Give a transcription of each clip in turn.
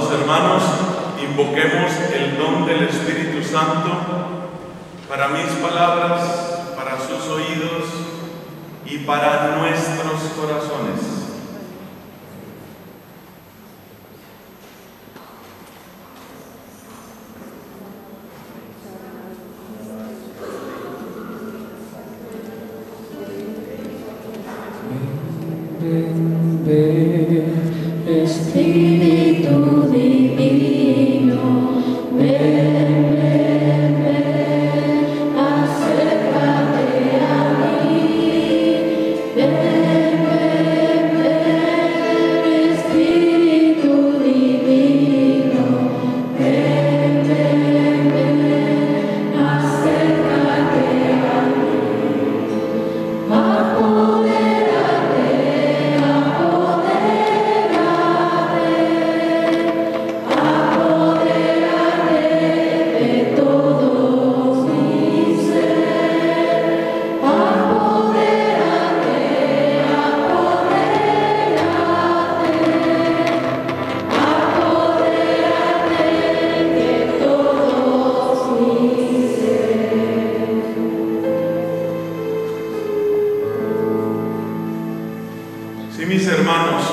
Amados hermanos, invoquemos el don del Espíritu Santo para mis palabras, para sus oídos y para nuestros corazones. Espíritu divino, ven, ven, ven, acércate a mí. Ven, ven, ven, Espíritu divino, ven, ven, ven, acércate a mí. Sí, mis hermanos,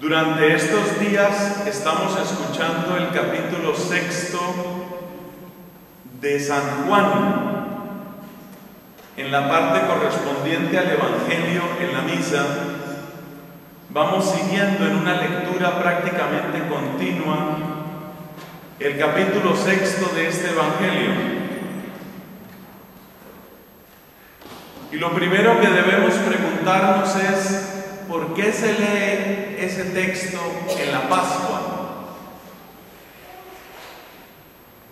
durante estos días estamos escuchando el capítulo 6 de San Juan, en la parte correspondiente al Evangelio en la misa. Vamos siguiendo en una lectura prácticamente continua el capítulo 6 de este Evangelio. Y lo primero que debemos preguntarnos es, ¿por qué se lee ese texto en la Pascua?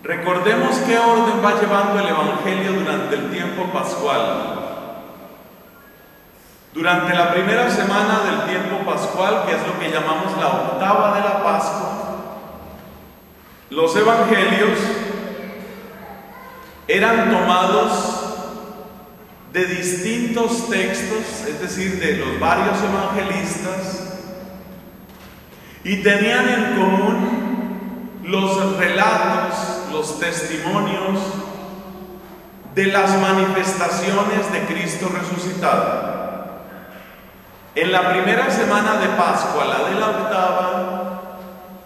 Recordemos qué orden va llevando el Evangelio durante el tiempo pascual. Durante la primera semana del tiempo pascual, que es lo que llamamos la octava de la Pascua, los Evangelios eran tomados de distintos textos, es decir, de los varios evangelistas, y tenían en común los relatos, los testimonios de las manifestaciones de Cristo resucitado. En la primera semana de Pascua, la de la octava,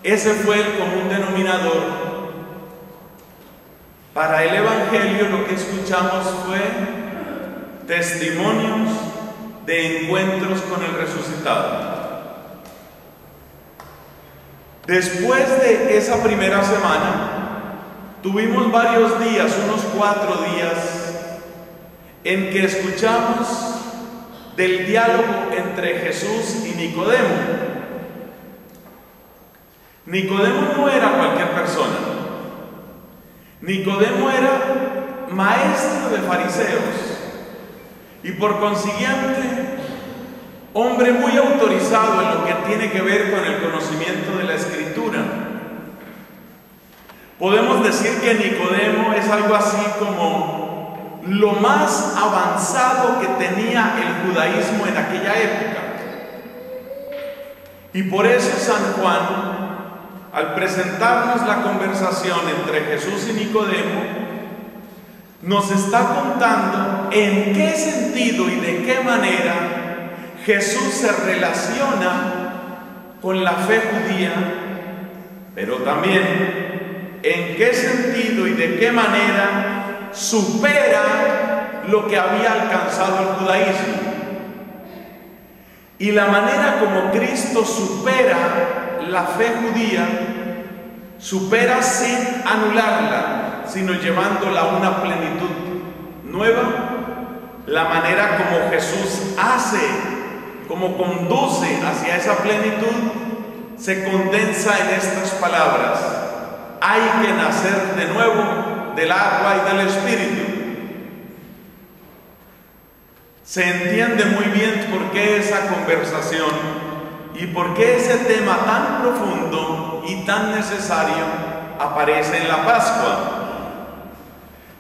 ese fue el común denominador. Para el Evangelio lo que escuchamos fue testimonios de encuentros con el resucitado. Después de esa primera semana, tuvimos varios días, unos 4 días, en que escuchamos del diálogo entre Jesús y Nicodemo. Nicodemo no era cualquier persona. Nicodemo era maestro de fariseos y por consiguiente hombre muy autorizado en lo que tiene que ver con el conocimiento de la Escritura. Podemos decir que Nicodemo es algo así como lo más avanzado que tenía el judaísmo en aquella época. Y por eso San Juan, al presentarnos la conversación entre Jesús y Nicodemo, nos está contando en qué sentido y de qué manera Jesús se relaciona con la fe judía, pero también en qué sentido y de qué manera supera lo que había alcanzado el judaísmo. Y la manera como Cristo supera la fe judía, supera sin anularla, sino llevándola a una plenitud nueva. La manera como Jesús hace, como conduce hacia esa plenitud, se condensa en estas palabras: hay que nacer de nuevo del agua y del Espíritu. Se entiende muy bien por qué esa conversación y por qué ese tema tan profundo y tan necesario aparece en la Pascua.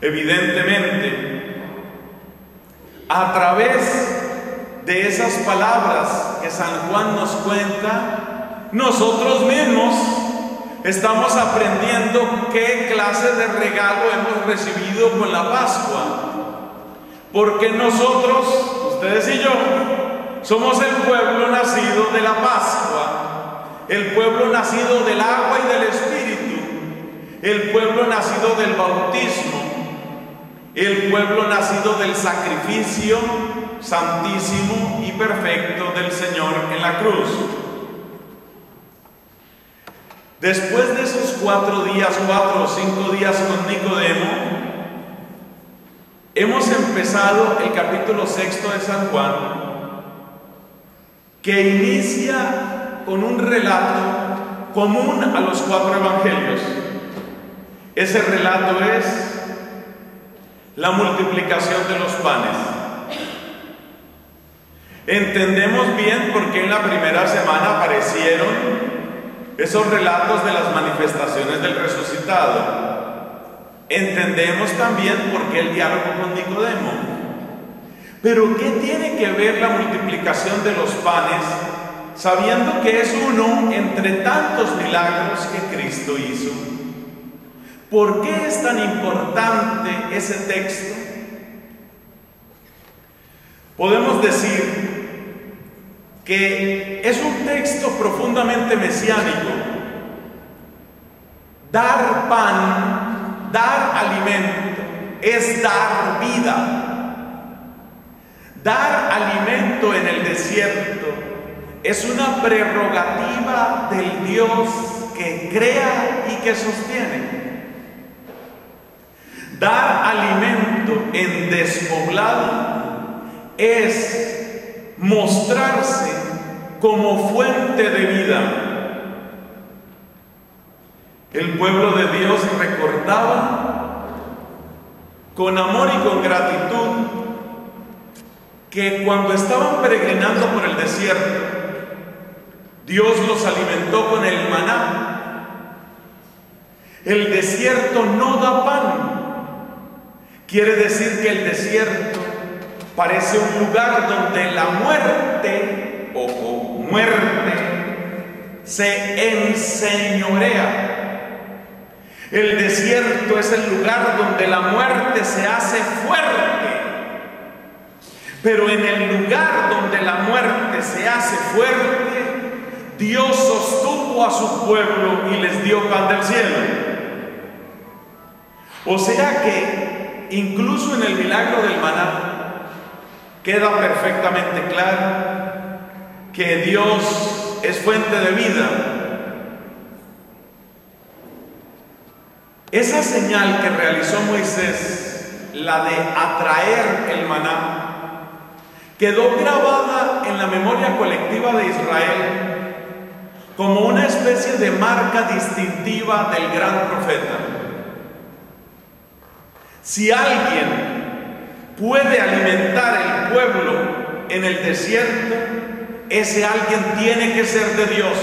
Evidentemente, a través de esas palabras que San Juan nos cuenta, nosotros mismos estamos aprendiendo qué clase de regalo hemos recibido con la Pascua. Porque nosotros, ustedes y yo, somos el pueblo nacido de la Pascua, el pueblo nacido del agua y del Espíritu, el pueblo nacido del bautismo, el pueblo nacido del sacrificio santísimo y perfecto del Señor en la cruz. Después de esos 4 o 5 días con Nicodemo, hemos empezado el capítulo 6 de San Juan, que inicia con un relato común a los 4 evangelios. Ese relato es la multiplicación de los panes. Entendemos bien por qué en la primera semana aparecieron esos relatos de las manifestaciones del resucitado. Entendemos también por qué el diálogo con Nicodemo. Pero ¿qué tiene que ver la multiplicación de los panes, sabiendo que es uno entre tantos milagros que Cristo hizo? ¿Por qué es tan importante ese texto? Podemos decir que es un texto profundamente mesiánico. Dar pan, dar alimento, es dar vida. Dar alimento en el desierto es una prerrogativa del Dios que crea y que sostiene. Dar alimento en despoblado es mostrarse como fuente de vida. El pueblo de Dios recordaba con amor y con gratitud que cuando estaban peregrinando por el desierto, Dios los alimentó con el maná. El desierto no da pan. Quiere decir que el desierto parece un lugar donde la muerte, ojo, muerte, se enseñorea. El desierto es el lugar donde la muerte se hace fuerte. Pero en el lugar donde la muerte se hace fuerte, Dios sostuvo a su pueblo y les dio pan del cielo. O sea que incluso en el milagro del maná queda perfectamente claro que Dios es fuente de vida. Esa señal que realizó Moisés, la de atraer el maná, quedó grabada en la memoria colectiva de Israel como una especie de marca distintiva del gran profeta. Si alguien puede alimentar el pueblo en el desierto, ese alguien tiene que ser de Dios.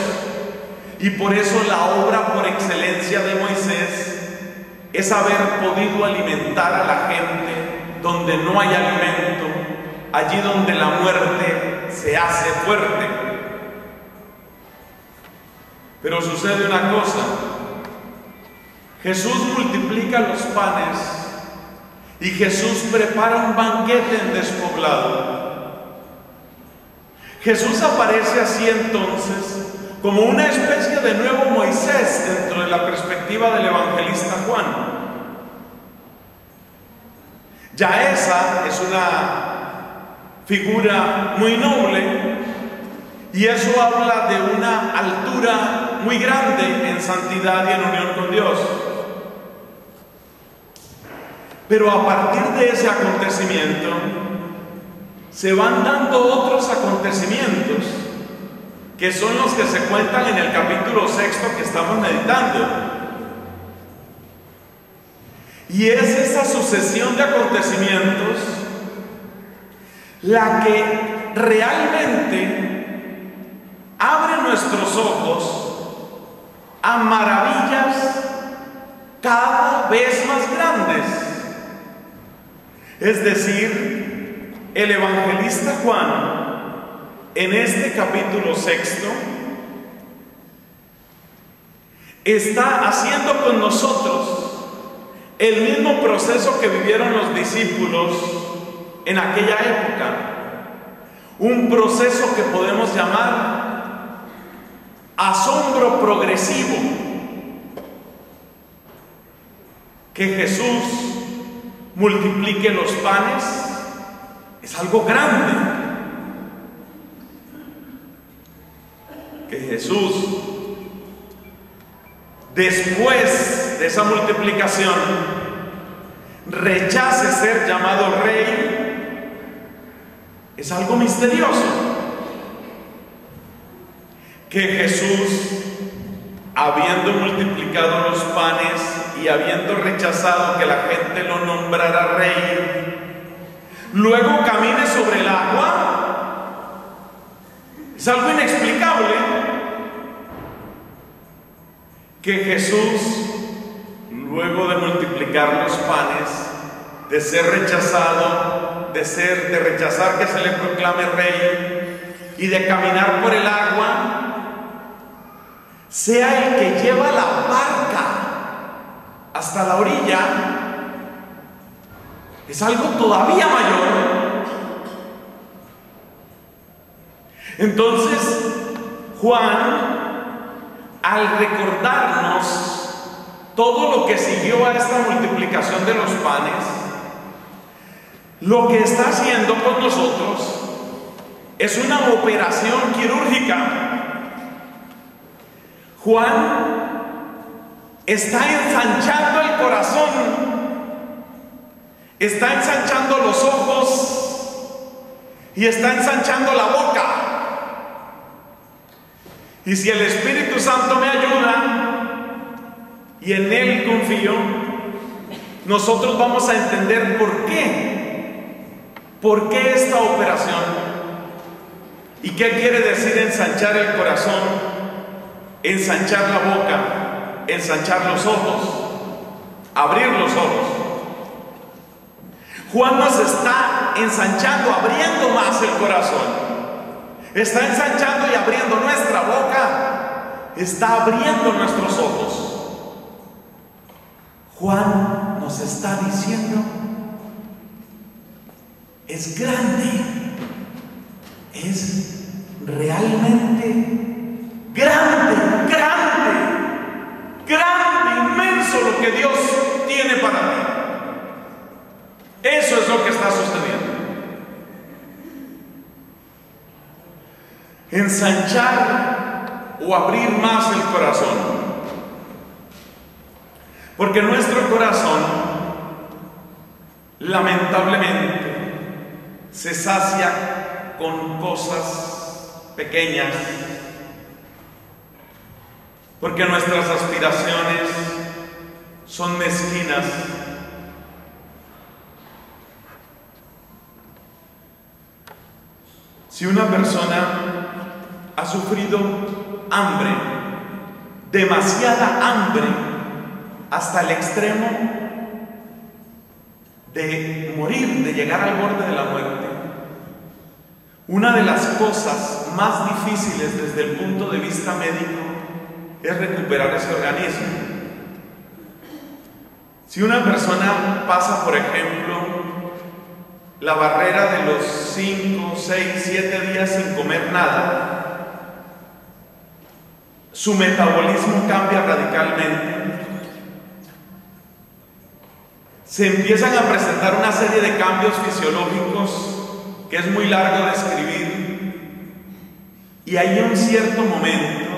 Y por eso la obra por excelencia de Moisés es haber podido alimentar a la gente donde no hay alimento, allí donde la muerte se hace fuerte. Pero sucede una cosa: Jesús multiplica los panes y Jesús prepara un banquete en despoblado. Jesús aparece así entonces como una especie de nuevo Moisés dentro de la perspectiva del evangelista Juan. Ya esa es una figura muy noble y eso habla de una altura muy grande en santidad y en unión con Dios. Pero a partir de ese acontecimiento se van dando otros acontecimientos que son los que se cuentan en el capítulo 6 que estamos meditando. Y es esa sucesión de acontecimientos la que realmente abre nuestros ojos a maravillas cada vez más grandes. Es decir, el evangelista Juan, en este capítulo 6, está haciendo con nosotros el mismo proceso que vivieron los discípulos en aquella época. Un proceso que podemos llamar asombro progresivo. Que Jesús multiplique los panes es algo grande. Que Jesús, después de esa multiplicación, rechace ser llamado rey, es algo misterioso. Que Jesús, habiendo multiplicado los panes y habiendo rechazado que la gente lo nombrara rey, luego camine sobre el agua, es algo inexplicable. Que Jesús, luego de multiplicar los panes, de ser rechazado, de rechazar que se le proclame rey y de caminar por el agua, sea el que lleva la barca hasta la orilla, es algo todavía mayor. Entonces, Juan, al recordarnos todo lo que siguió a esta multiplicación de los panes, lo que está haciendo con nosotros es una operación quirúrgica. Juan está ensanchando el corazón, está ensanchando los ojos y está ensanchando la boca. Y si el Espíritu Santo me ayuda y en Él confío, nosotros vamos a entender por qué esta operación y qué quiere decir ensanchar el corazón, ensanchar la boca, ensanchar los ojos, abrir los ojos. Juan nos está ensanchando, abriendo más el corazón. Está ensanchando y abriendo nuestra boca, está abriendo nuestros ojos. Juan nos está diciendo, es grande, es realmente grande, inmenso lo que Dios tiene para mí. Eso es lo que está sucediendo. Ensanchar o abrir más el corazón, porque nuestro corazón lamentablemente se sacia con cosas pequeñas, porque nuestras aspiraciones son mezquinas. Si una persona ha sufrido hambre, demasiada hambre, hasta el extremo de morir, de llegar al borde de la muerte, una de las cosas más difíciles desde el punto de vista médico es recuperar ese organismo. Si una persona pasa, por ejemplo, la barrera de los 5, 6, 7 días sin comer nada, su metabolismo cambia radicalmente. Se empiezan a presentar una serie de cambios fisiológicos que es muy largo de escribir, y hay un cierto momento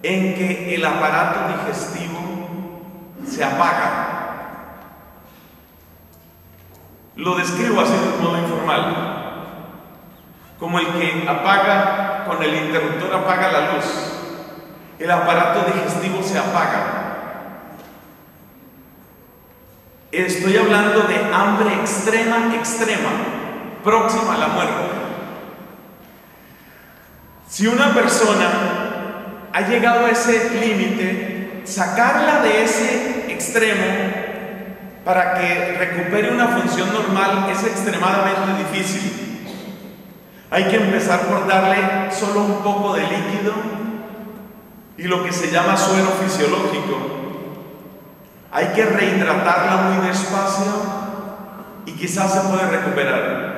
en que el aparato digestivo se apaga. Lo describo así de modo informal, como el que apaga, con el interruptor apaga la luz. El aparato digestivo se apaga. Estoy hablando de hambre extrema, próxima a la muerte. Si una persona ha llegado a ese límite, sacarla de ese extremo para que recupere una función normal es extremadamente difícil. Hay que empezar por darle solo un poco de líquido y lo que se llama suero fisiológico. Hay que rehidratarla muy despacio y quizás se puede recuperar.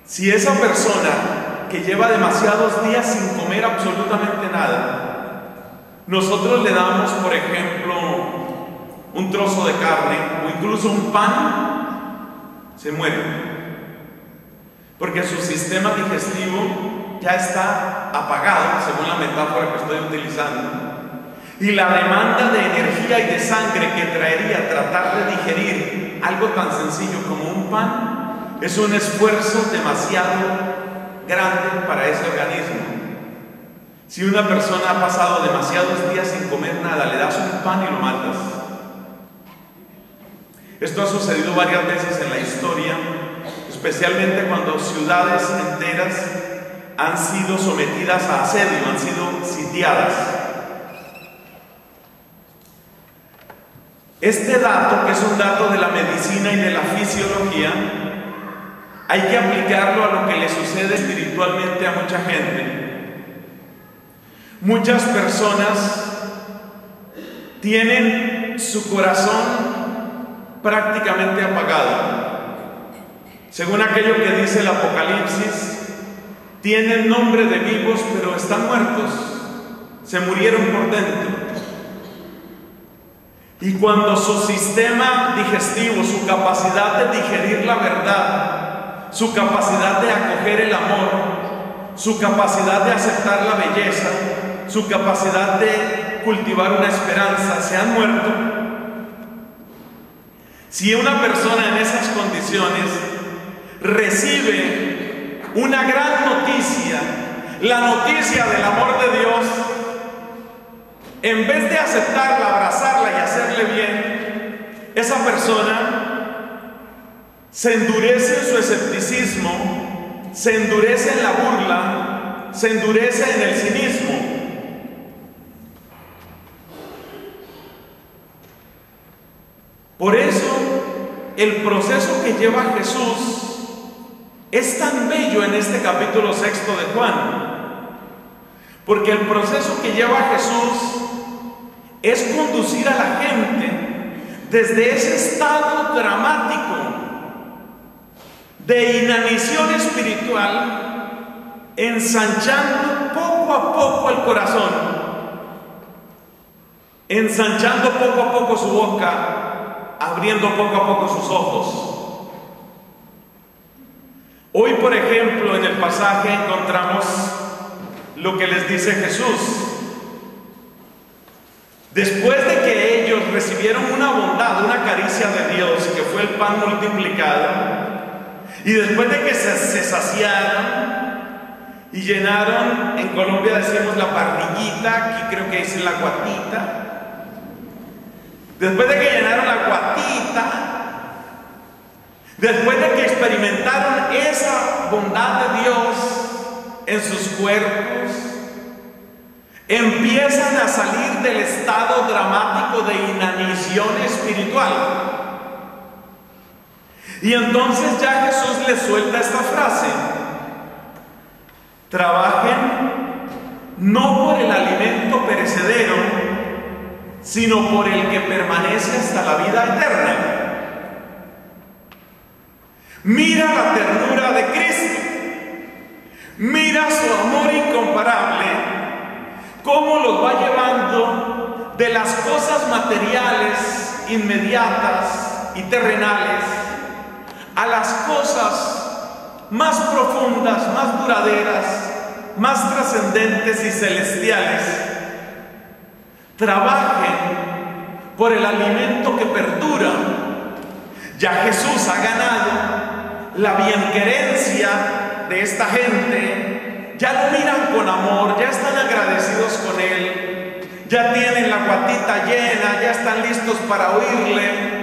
Si esa persona que lleva demasiados días sin comer absolutamente nada, nosotros le damos, por ejemplo, un trozo de carne o incluso un pan, se muere, porque su sistema digestivo ya está apagado, según la metáfora que estoy utilizando, y la demanda de energía y de sangre que traería tratar de digerir algo tan sencillo como un pan es un esfuerzo demasiado grande para ese organismo. Si una persona ha pasado demasiados días sin comer nada, le das un pan y lo matas. Esto ha sucedido varias veces en la historia, especialmente cuando ciudades enteras han sido sometidas a asedio, han sido sitiadas. Este dato, que es un dato de la medicina y de la fisiología, hay que aplicarlo a lo que le sucede espiritualmente a mucha gente. Muchas personas tienen su corazón prácticamente apagado. Según aquello que dice el Apocalipsis, tienen nombre de vivos, pero están muertos, se murieron por dentro. Y cuando su sistema digestivo, su capacidad de digerir la verdad, su capacidad de acoger el amor, su capacidad de aceptar la belleza, su capacidad de cultivar una esperanza, se han muerto. Si una persona en esas condiciones recibe una gran noticia, la noticia del amor de Dios, en vez de aceptarla, abrazarla y hacerle bien, esa persona se endurece en su escepticismo, se endurece en la burla, se endurece en el cinismo. Por eso, el proceso que lleva Jesús es tan bello en este capítulo 6 de Juan, porque el proceso que lleva Jesús es conducir a la gente desde ese estado dramático de inanición espiritual, ensanchando poco a poco el corazón, ensanchando poco a poco su boca, abriendo poco a poco sus ojos. Hoy, por ejemplo, en el pasaje encontramos lo que les dice Jesús. Después de que ellos recibieron una bondad, una caricia de Dios, que fue el pan multiplicado, y después de que se saciaron y llenaron, en Colombia decimos la parrillita, aquí creo que dicen la guatita. Después de que llenaron la guatita, después de que experimentaron esa bondad de Dios en sus cuerpos, empiezan a salir del estado dramático de inanición espiritual. Y entonces ya Jesús les suelta esta frase: trabajen no por el alimento perecedero, sino por el que permanece hasta la vida eterna. Mira la ternura de Cristo, mira su amor incomparable, cómo los va llevando de las cosas materiales, inmediatas y terrenales, a las cosas más profundas, más duraderas, más trascendentes y celestiales. Trabajen por el alimento que perdura. Ya Jesús ha ganado la bienquerencia de esta gente. Ya lo miran con amor, ya están agradecidos con Él, ya tienen la guatita llena, ya están listos para oírle.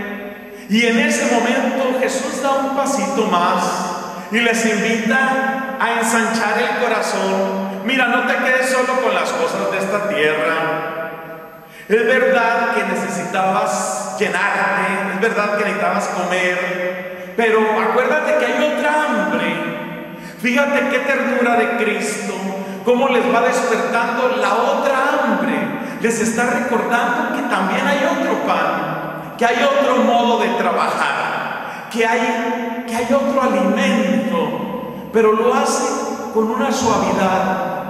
Y en ese momento Jesús da un pasito más y les invita a ensanchar el corazón. Mira, no te quedes solo con las cosas de esta tierra. Es verdad que necesitabas llenarte, es verdad que necesitabas comer, pero acuérdate que hay otra hambre. Fíjate qué ternura de Cristo, cómo les va despertando la otra hambre. Les está recordando que también hay otro pan, que hay otro modo de trabajar, que hay otro alimento, pero lo hace con una suavidad.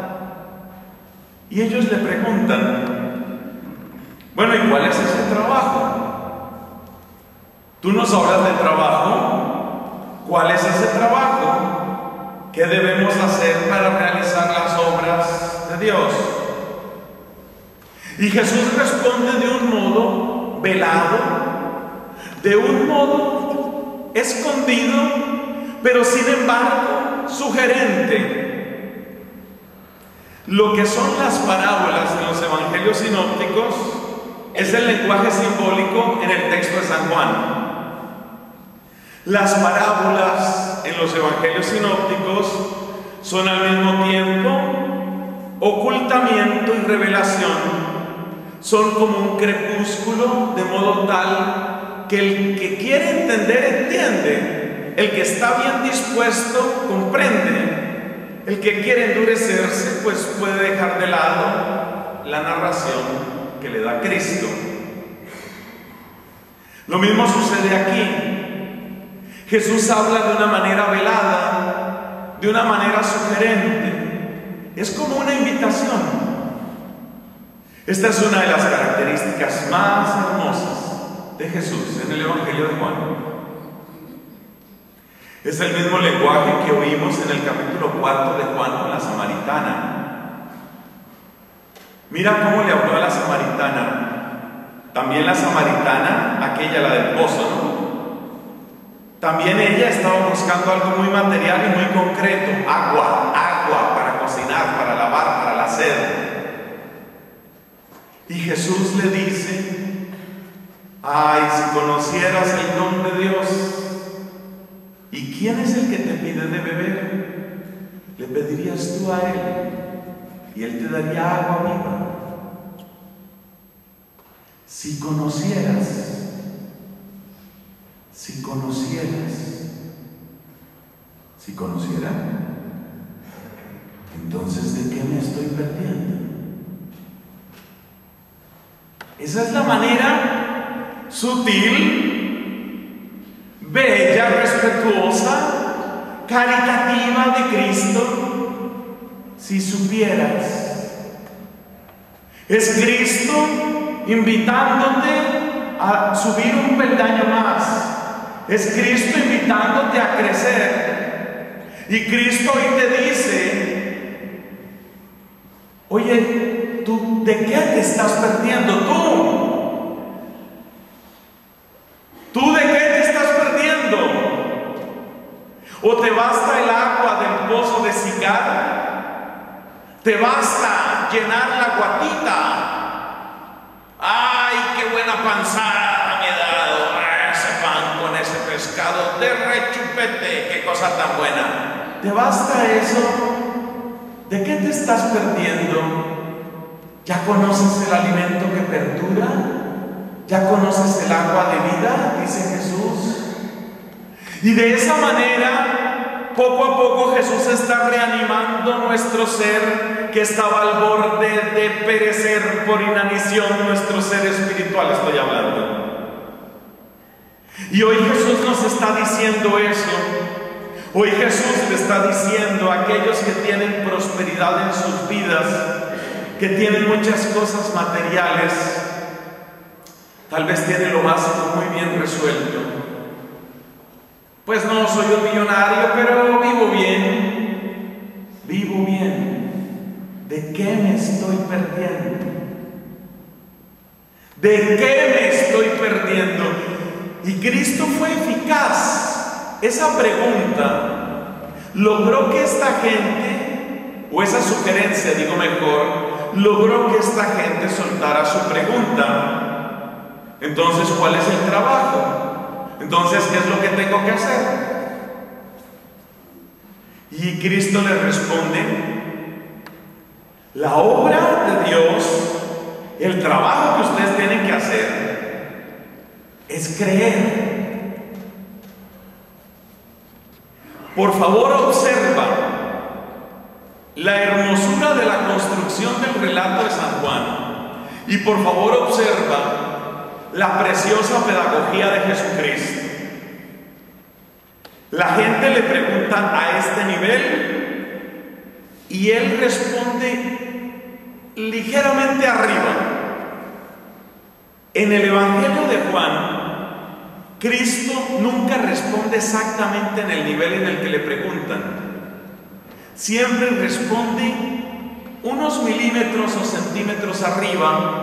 Y ellos le preguntan, bueno, ¿y cuál es ese trabajo? Tú nos hablas de trabajo. ¿Cuál es ese trabajo? ¿Qué debemos hacer para realizar las obras de Dios? Y Jesús responde de un modo velado, de un modo escondido, pero sin embargo sugerente. Lo que son las parábolas en los evangelios sinópticos es el lenguaje simbólico en el texto de San Juan. Las parábolas en los evangelios sinópticos son al mismo tiempo ocultamiento y revelación. Son como un crepúsculo, de modo tal que el que quiere entender, entiende. El que está bien dispuesto, comprende. El que quiere endurecerse, pues puede dejar de lado la narración que le da Cristo. Lo mismo sucede aquí. Jesús habla de una manera velada, de una manera sugerente. Es como una invitación. Esta es una de las características más hermosas de Jesús en el Evangelio de Juan. Es el mismo lenguaje que oímos en el capítulo 4 de Juan con la samaritana. Mira cómo le habló a la samaritana. También la samaritana, aquella, la del pozo, ¿no? También ella estaba buscando algo muy material y muy concreto. Agua para cocinar, para lavar, para la sed. Y Jesús le dice, ay, si conocieras el don de Dios. ¿Y quién es el que te pide de beber? Le pedirías tú a Él y Él te daría agua viva. Si conocieras, entonces ¿de qué me estoy perdiendo? Esa es la manera sutil, bella, respetuosa, caritativa de Cristo. Si supieras, es Cristo invitándote a subir un peldaño más. Es Cristo invitándote a crecer. Y Cristo hoy te dice, oye, ¿tú de qué te estás perdiendo? ¿Tú de qué te estás perdiendo? ¿O te basta el agua del pozo de Sicar? ¿Te basta llenar la guatita? ¡Ay, qué buena panzada me he dado! Ese pan con ese pescado de rechupete, qué cosa tan buena. ¿Te basta eso? ¿De qué te estás perdiendo? ¿Ya conoces el alimento que perdura? ¿Ya conoces el agua de vida? Dice Jesús. Y de esa manera, poco a poco Jesús está reanimando nuestro ser que estaba al borde de perecer por inanición, nuestro ser espiritual estoy hablando. Y hoy Jesús nos está diciendo eso. Hoy Jesús le está diciendo a aquellos que tienen prosperidad en sus vidas, que tienen muchas cosas materiales, tal vez tienen lo básico muy bien resuelto. Pues no soy un millonario, pero vivo bien. Vivo bien. ¿De qué me estoy perdiendo? ¿De qué me estoy perdiendo? Y Cristo fue eficaz. Esa pregunta logró que esta gente, o esa sugerencia, digo mejor, logró que esta gente soltara su pregunta. Entonces, ¿cuál es el trabajo? Entonces, ¿qué es lo que tengo que hacer? Y Cristo le responde, la obra de Dios, el trabajo que ustedes tienen que hacer, es creer. Por favor, observa la hermosura de la construcción del relato de San Juan y por favor observa la preciosa pedagogía de Jesucristo. La gente le pregunta a este nivel y él responde ligeramente arriba. En el Evangelio de Juan, Cristo nunca responde exactamente en el nivel en el que le preguntan. Siempre responde unos milímetros o centímetros arriba,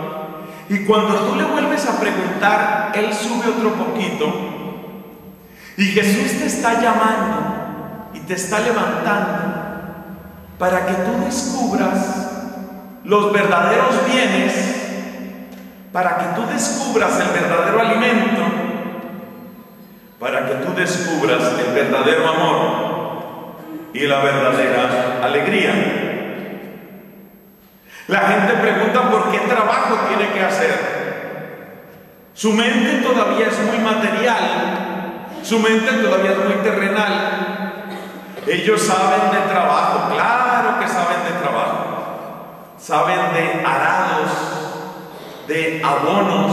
y cuando tú le vuelves a preguntar, él sube otro poquito, y Jesús te está llamando y te está levantando para que tú descubras los verdaderos bienes, para que tú descubras el verdadero alimento, para que tú descubras el verdadero amor y la verdadera alegría. La gente pregunta por qué trabajo tiene que hacer. Su mente todavía es muy material, su mente todavía es muy terrenal. Ellos saben de trabajo, claro que saben de trabajo. Saben de arados, de abonos,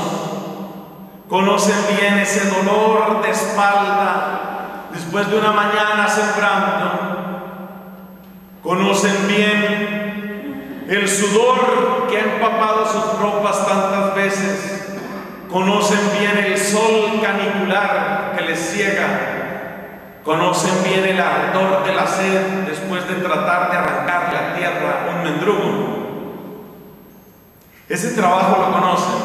conocen bien ese dolor de espalda después de una mañana sembrando, conocen bien el sudor que ha empapado sus ropas tantas veces, conocen bien el sol canicular que les ciega, conocen bien el ardor de la sed después de tratar de arrancar la tierra un mendrugo. Ese trabajo lo conocen.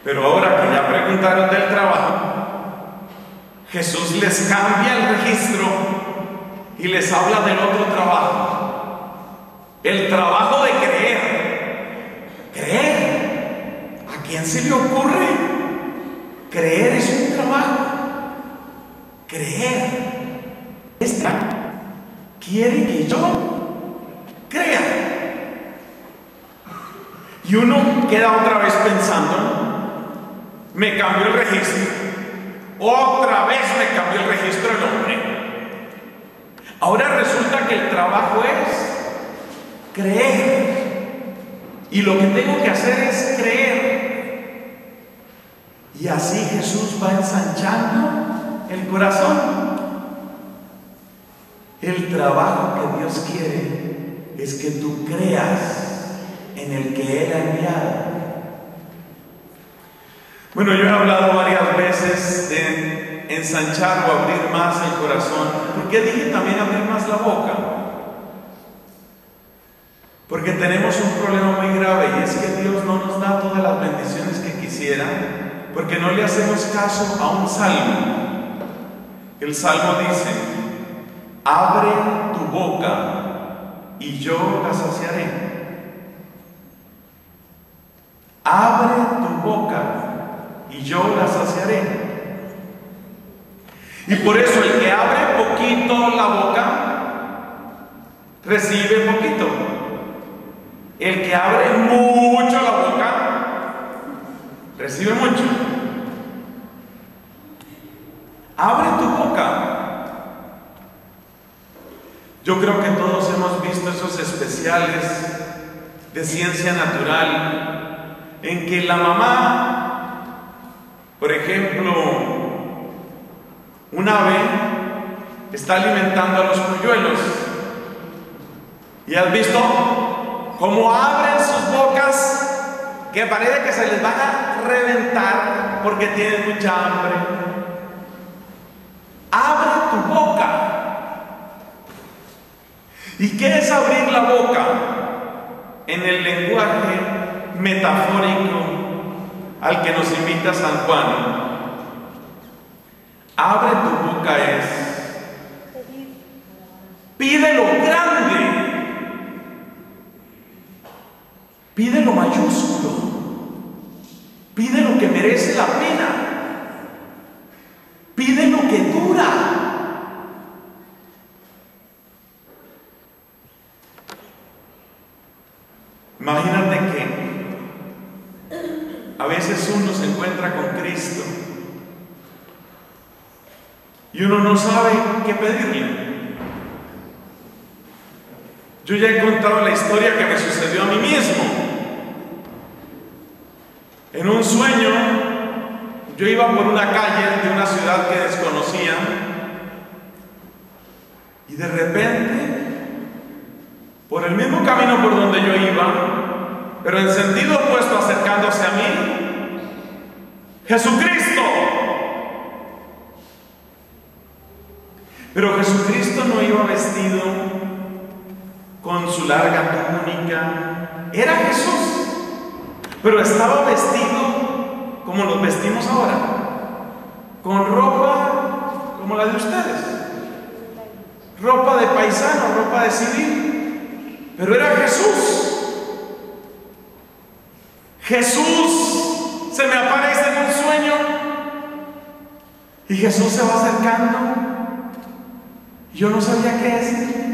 Pero ahora que ya preguntaron del trabajo, Jesús les cambia el registro y les habla del otro trabajo. El trabajo de creer. Creer. ¿A quién se le ocurre? Creer es un trabajo. Creer. Esta quiere que yo crea. Y uno queda otra vez pensando, me cambió el registro. Otra vez me cambió el registro el hombre. Ahora resulta que el trabajo es creer. Y lo que tengo que hacer es creer. Y así Jesús va ensanchando el corazón. El trabajo que Dios quiere es que tú creas en el que Él ha enviado. Bueno, yo he hablado varias veces de ensanchar o abrir más el corazón. ¿Por qué dije también abrir más la boca? Porque tenemos un problema muy grave, y es que Dios no nos da todas las bendiciones que quisiera, porque no le hacemos caso a un salmo. El salmo dice: abre tu boca y yo la saciaré. Abre tu boca y yo la saciaré. Y por eso el que abre poquito la boca recibe poquito. El que abre mucho la boca recibe mucho. Abre tu boca. Yo creo que todos hemos visto esos especiales de ciencia natural en que la mamá, por ejemplo, un ave está alimentando a los polluelos, y has visto cómo abren sus bocas, que parece que se les van a reventar porque tienen mucha hambre. Abre tu boca. ¿Y qué es abrir la boca? En el lenguaje metafórico al que nos invita San Juan, abre tu boca es: pide lo grande, pide lo mayúsculo, pide lo que merece la pena, pide lo que dura. Imagínate que a veces uno se encuentra con Cristo y uno no sabe qué pedirle. Yo ya he contado la historia que me sucedió a mí mismo. En un sueño, yo iba por una calle de una ciudad que desconocía y de repente, por el mismo camino por donde yo iba, pero en sentido opuesto acercándose a mí, Jesucristo. Pero Jesucristo no iba vestido con su larga túnica. Era Jesús, pero estaba vestido como nos vestimos ahora, con ropa como la de ustedes, ropa de paisano, ropa de civil, pero era Jesús. Jesús se me aparece en un sueño y Jesús se va acercando y yo no sabía qué decir.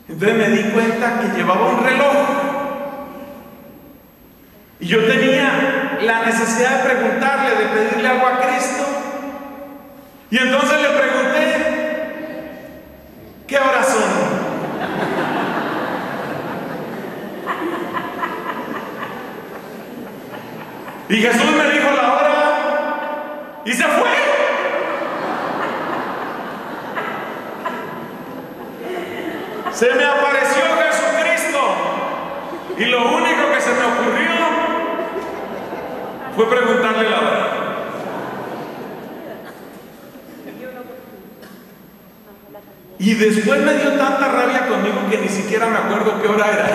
Entonces me di cuenta que llevaba un reloj y yo tenía la necesidad de preguntarle, de pedirle algo a Cristo, y entonces le pregunté: ¿qué horas son? Y Jesús me dijo la hora y se fue. Se me apareció Jesucristo y lo único que se me ocurrió fue preguntarle la hora. Y después me dio tanta rabia conmigo que ni siquiera me acuerdo qué hora era.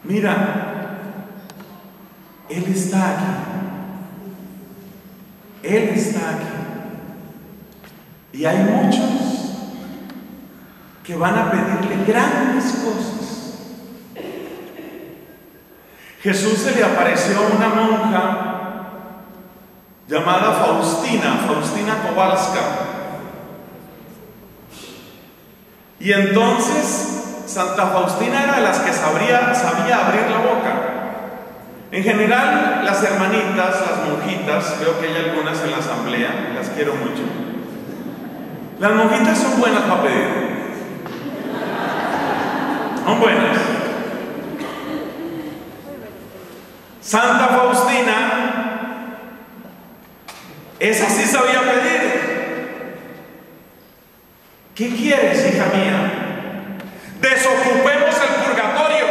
Mira, Él está aquí. Él está aquí. Y hay muchos que van a pedirle grandes cosas. Jesús se le apareció a una monja llamada Faustina Kowalska. Y entonces Santa Faustina era de las que sabía abrir la boca. En general, las hermanitas, las monjitas, veo que hay algunas en la asamblea, las quiero mucho. Las monjitas son buenas para pedir. Son buenas. Santa Faustina, esa sí sabía pedir. ¿Qué quieres, hija mía? Desocupemos el purgatorio.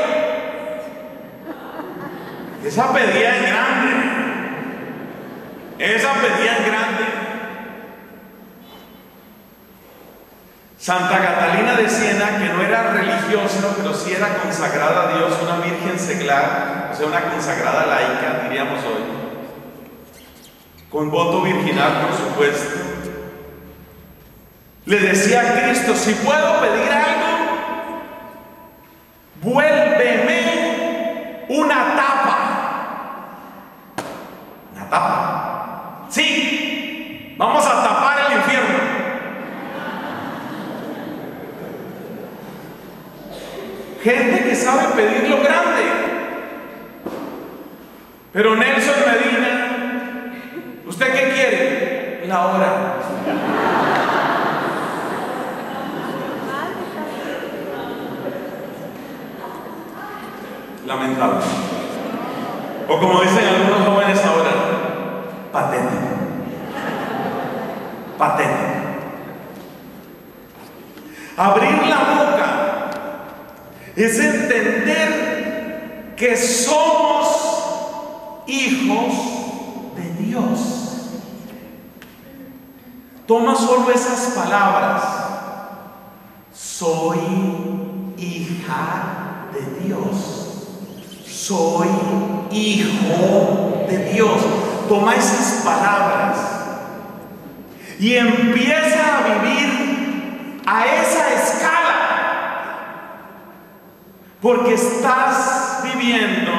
Esa pedía en grande. Esa pedía en grande. Santa Catalina de Siena, que no era religiosa, pero sí era consagrada a Dios, una virgen seglar, o sea, una consagrada laica, diríamos hoy, con voto virginal, por supuesto, le decía a Cristo: si puedo pedir algo, vuélveme una tapa. ¿Una tapa? Sí, vamos a tapar el infierno. Gente que sabe pedir lo grande. Pero Nelson Medina, ¿usted qué quiere? La hora. Lamentable. O como dicen algunos jóvenes ahora, patético. Patético. Abrir la boca es entender que somos hijos de Dios. Toma solo esas palabras: soy hija de Dios. Soy hijo de Dios. Toma esas palabras y empieza a vivir a esa escala, porque estás viviendo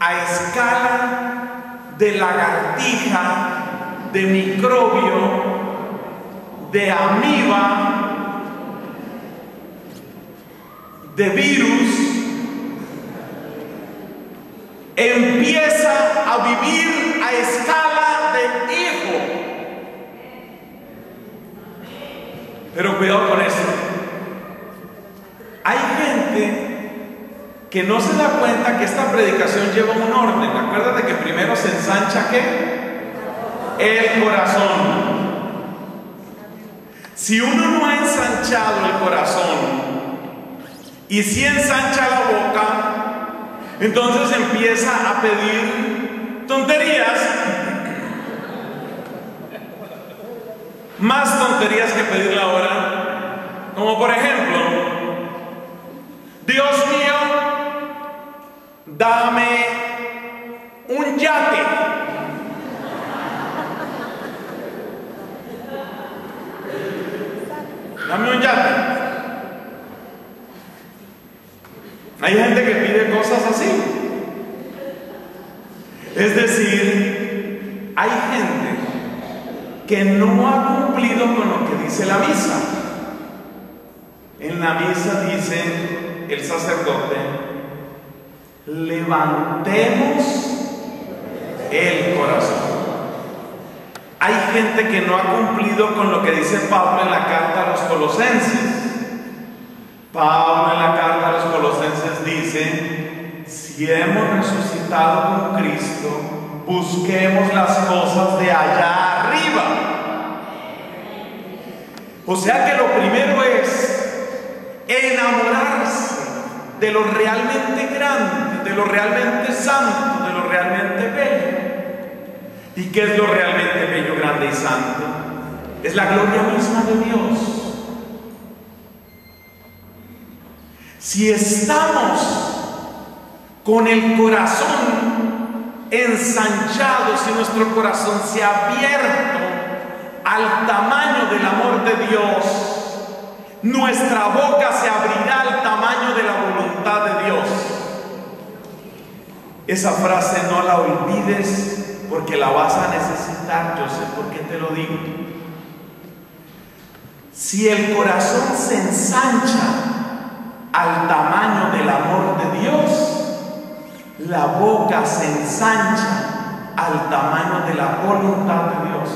a escala de lagartija, de microbio, de amiba, de virus. Empieza a vivir a escala de Pero cuidado con esto. Hay gente que no se da cuenta que esta predicación lleva un orden. Acuérdate que primero se ensancha ¿qué? El corazón. Si uno no ha ensanchado el corazón y si ensancha la boca, entonces empieza a pedir tonterías. Más tonterías que pedir la hora. Como por ejemplo, Dios mío, dame un yate. Dame un yate. Hay gente que pide cosas así. Es decir, hay gente que no ha cumplido con lo que dice la misa. En la misa dice el sacerdote: levantemos el corazón. Hay gente que no ha cumplido con lo que dice Pablo en la carta a los Colosenses. Pablo en la carta a los Colosenses dice: si hemos resucitado con Cristo, busquemos las cosas de allá arriba. O sea que lo primero es enamorarse de lo realmente grande, de lo realmente santo, de lo realmente bello. ¿Y qué es lo realmente bello, grande y santo? Es la gloria misma de Dios. Si estamos con el corazón ensanchado, si nuestro corazón se ha abierto al tamaño del amor de Dios, nuestra boca se abrirá al tamaño de la voluntad de Dios. Esa frase no la olvides, porque la vas a necesitar. Yo sé por qué te lo digo. Si el corazón se ensancha al tamaño del amor de Dios, la boca se ensancha al tamaño de la voluntad de Dios.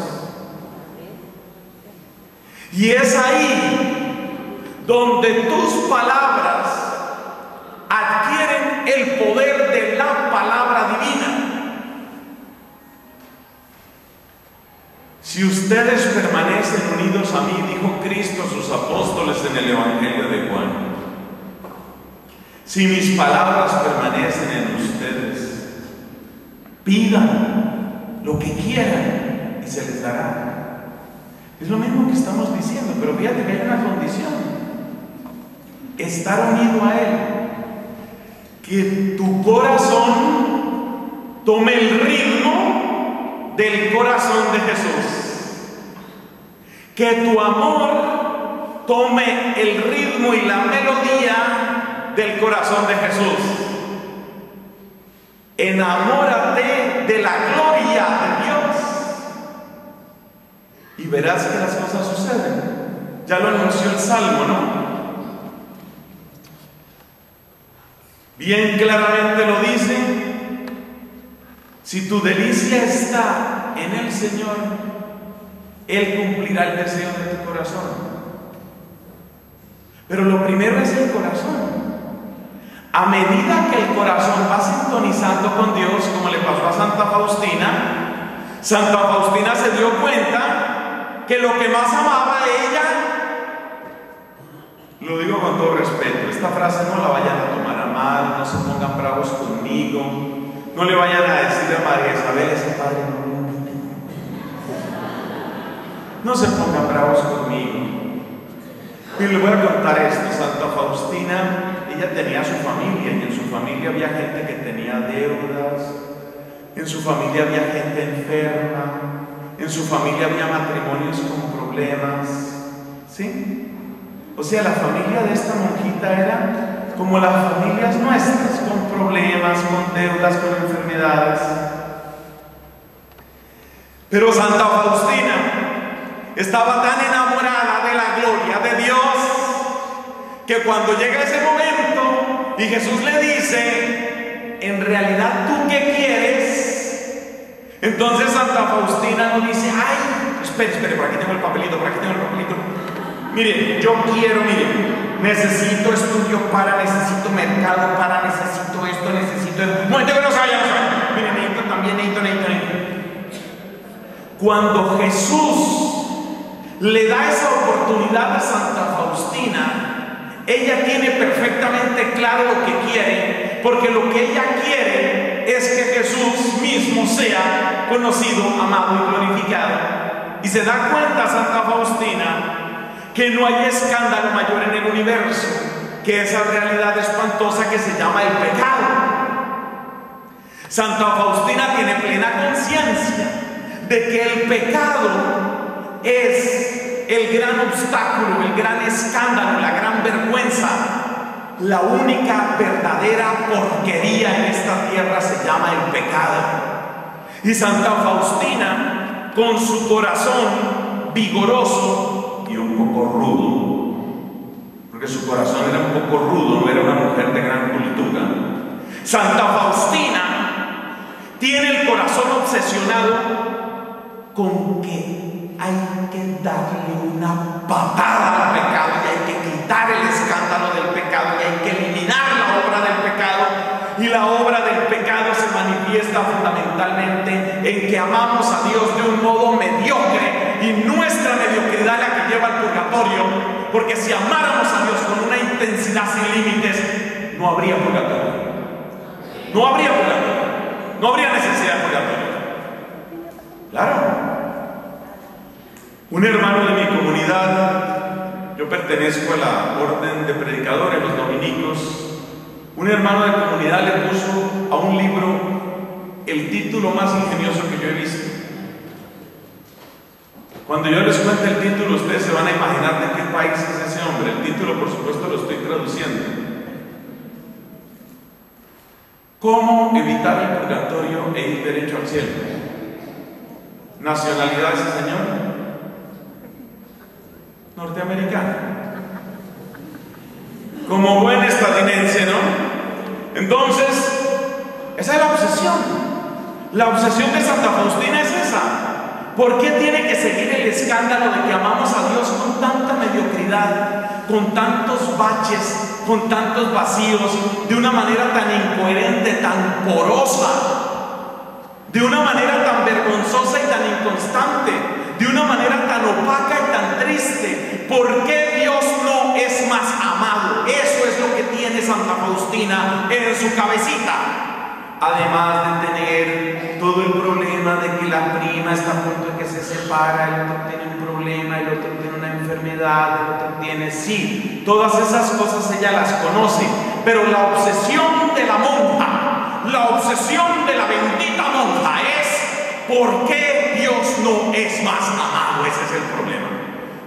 Y es ahí donde tus palabras adquieren el poder de la palabra divina. Si ustedes permanecen unidos a mí, dijo Cristo a sus apóstoles en el Evangelio de Juan, si mis palabras permanecen en ustedes, pidan lo que quieran y se les dará. Es lo mismo que estamos diciendo, pero fíjate que hay una condición: estar unido a Él. Que tu corazón tome el ritmo del corazón de Jesús. Que tu amor tome el ritmo y la melodía del corazón de Jesús. Enamórate de la gloria de Dios y verás que las cosas suceden. Ya lo anunció el Salmo, ¿no? Bien claramente lo dice: si tu delicia está en el Señor, Él cumplirá el deseo de tu corazón. Pero lo primero es el corazón. A medida que el corazón va sintonizando con Dios, como le pasó a Santa Faustina se dio cuenta que lo que más amaba a ella, lo digo con todo respeto, esta frase no la vayan a tomar a mal, no se pongan bravos conmigo, no le vayan a decir a María Isabel: ese padre no se pongan bravos conmigo. Y le voy a contar esto. Santa Faustina, ella tenía su familia, y en su familia había gente que tenía deudas, en su familia había gente enferma, en su familia había matrimonios con problemas, ¿sí? O sea, la familia de esta monjita era como las familias nuestras, con problemas, con deudas, con enfermedades. Pero Santa Faustina estaba tan enamorada de la gloria de Dios que cuando llega ese momento y Jesús le dice: en realidad, ¿tú qué quieres? Entonces Santa Faustina no dice: ay, espere, por aquí tengo el papelito, Mire, yo quiero, mire, necesito estudio para, necesito mercado para, necesito esto, necesito esto. Un momento que no se vaya, no se vaya. Mire, necesito también, necesito. Cuando Jesús le da esa oportunidad a Santa Faustina, ella tiene perfectamente claro lo que quiere, porque lo que ella quiere es que Jesús mismo sea conocido, amado y glorificado. Y se da cuenta Santa Faustina que no hay escándalo mayor en el universo que esa realidad espantosa que se llama el pecado. Santa Faustina tiene plena conciencia de que el pecado es el gran obstáculo, el gran escándalo, la gran vergüenza. La única verdadera porquería en esta tierra se llama el pecado. Y Santa Faustina, con su corazón vigoroso y un poco rudo, porque su corazón era un poco rudo, no era una mujer de gran cultura, Santa Faustina tiene el corazón obsesionado con que hay que darle una patada al pecado y hay que quitar el escándalo del pecado y hay que eliminar la obra del pecado. Y la obra del pecado se manifiesta fundamentalmente en que amamos a Dios de un modo mediocre, y nuestra mediocridad es la que lleva al purgatorio, porque si amáramos a Dios con una intensidad sin límites, no habría purgatorio. No habría purgatorio. No habría necesidad de purgatorio. Claro. Un hermano de mi comunidad, yo pertenezco a la orden de predicadores, los dominicos. Un hermano de comunidad le puso a un libro el título más ingenioso que yo he visto. Cuando yo les cuente el título, ustedes se van a imaginar de qué país es ese hombre. El título, por supuesto, lo estoy traduciendo. ¿Cómo evitar el purgatorio e ir derecho al cielo? ¿Nacionalidad ese señor? Norteamericano. Como buen estadounidense, ¿no? Entonces, esa es la obsesión. La obsesión de Santa Faustina es esa. ¿Por qué tiene que seguir el escándalo de que amamos a Dios con tanta mediocridad, con tantos baches, con tantos vacíos, de una manera tan incoherente, tan porosa, de una manera tan vergonzosa y tan inconstante, de una manera tan opaca y tan triste? ¿Por qué Dios no es más amado? Eso es lo que tiene Santa Faustina en su cabecita. Además de tener todo el problema de que la prima está a punto de que se separa, el otro tiene un problema, el otro tiene una enfermedad, el otro tiene... Sí, todas esas cosas ella las conoce, pero la obsesión de la monja, la obsesión de la bendita monja es: ¿por qué Dios no es más amado? Ese es el problema.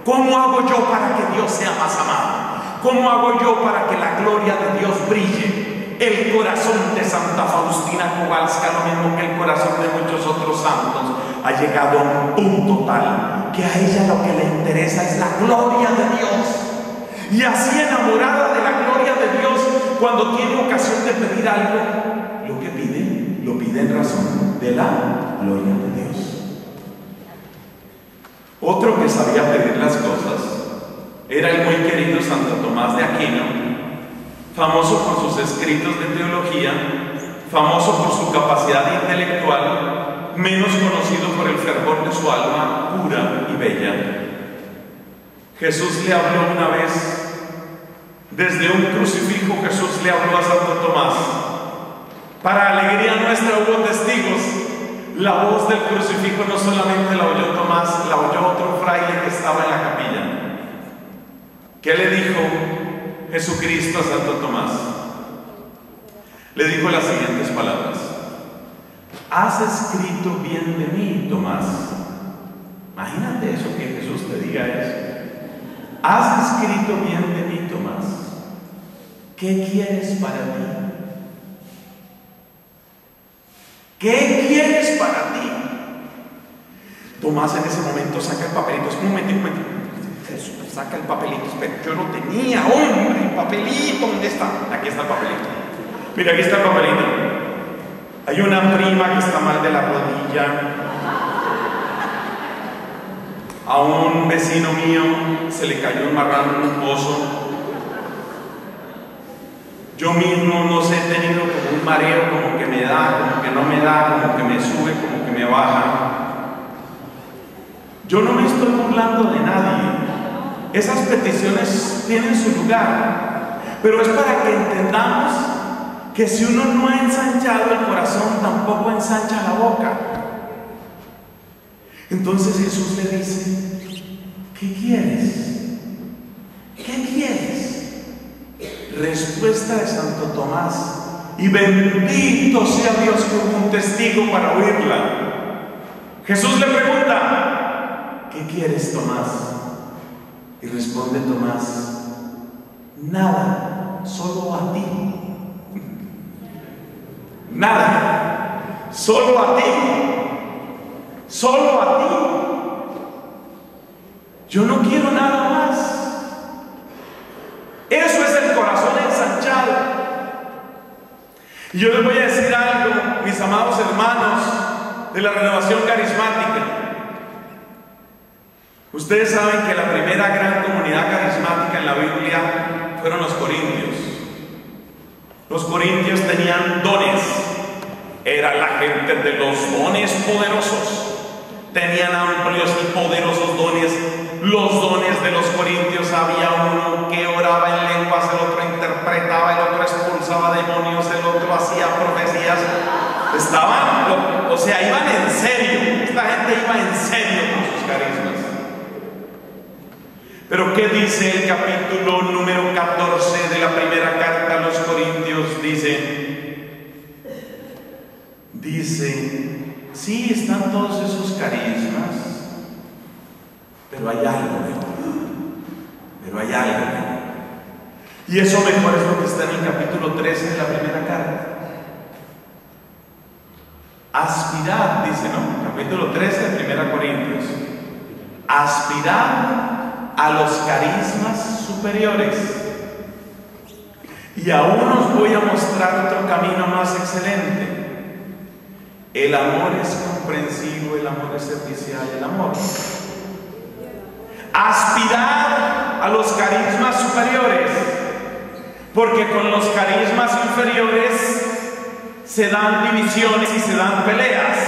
¿Cómo hago yo para que Dios sea más amado? ¿Cómo hago yo para que la gloria de Dios brille? El corazón de Santa Faustina Kowalska, lo mismo que el corazón de muchos otros santos, ha llegado a un punto tal que a ella lo que le interesa es la gloria de Dios. Y así, enamorada de la gloria de Dios, cuando tiene ocasión de pedir algo, lo que pide, lo pide en razón de la gloria de Dios. Otro que sabía pedir las cosas era el muy querido Santo Tomás de Aquino, famoso por sus escritos de teología, famoso por su capacidad intelectual, menos conocido por el fervor de su alma pura y bella. Jesús le habló una vez, desde un crucifijo Jesús le habló a Santo Tomás. Para alegría nuestra hubo testigos. La voz del crucifijo no solamente la oyó Tomás, la oyó otro fraile que estaba en la capilla. ¿Qué le dijo Jesucristo a Santo Tomás? Le dijo las siguientes palabras: has escrito bien de mí, Tomás. Imagínate eso, que Jesús te diga eso. Has escrito bien de mí, Tomás. ¿Qué quieres para ti? ¿Qué quieres para ti? Tomás en ese momento saca el papelito. Es un momentito. Jesús saca el papelito. Espera, yo no tenía, hombre, el papelito. ¿Dónde está? Aquí está el papelito. Mira, aquí está el papelito. Hay una prima que está mal de la rodilla. A un vecino mío se le cayó un marrano en un pozo. Yo mismo, no sé, he tenido como un mareo, como que me da, como que no me da, como que me sube, como que me baja. Yo no me estoy burlando de nadie. Esas peticiones tienen su lugar, pero es para que entendamos que si uno no ha ensanchado el corazón, tampoco ensancha la boca. Entonces Jesús le dice: ¿qué quieres? ¿Qué quieres? Respuesta de Santo Tomás, y bendito sea Dios que hubo un testigo para oírla. Jesús le pregunta: ¿qué quieres, Tomás? Y responde Tomás: nada, solo a ti. Nada, solo a ti. Solo a ti. Yo no quiero nada más. Eso es el corazón ensanchado. Y yo les voy a decir algo, mis amados hermanos de la Renovación Carismática. Ustedes saben que la primera gran comunidad carismática en la Biblia fueron los corintios. Los corintios tenían dones. Era la gente de los dones poderosos. Tenían amplios y poderosos dones. Los dones de los corintios, había uno que oraba en lenguas, el otro interpretaba, el otro expulsaba demonios, el otro hacía profecías. Estaban, o sea, iban en serio. Esta gente iba en serio con sus carismas. Pero ¿qué dice el capítulo número 14 de la primera carta a los Corintios? Dice, sí, están todos esos carismas, pero hay algo mejor. Pero hay algo mejor. Y eso mejor es lo que está en el capítulo 13 de la primera carta. Aspirad, dice, ¿no? Capítulo 13 de Primera Corintios. Aspirad a los carismas superiores. Y aún os voy a mostrar otro camino más excelente. El amor es comprensivo, el amor es servicial, el amor. Aspirad a los carismas superiores, porque con los carismas inferiores se dan divisiones y se dan peleas.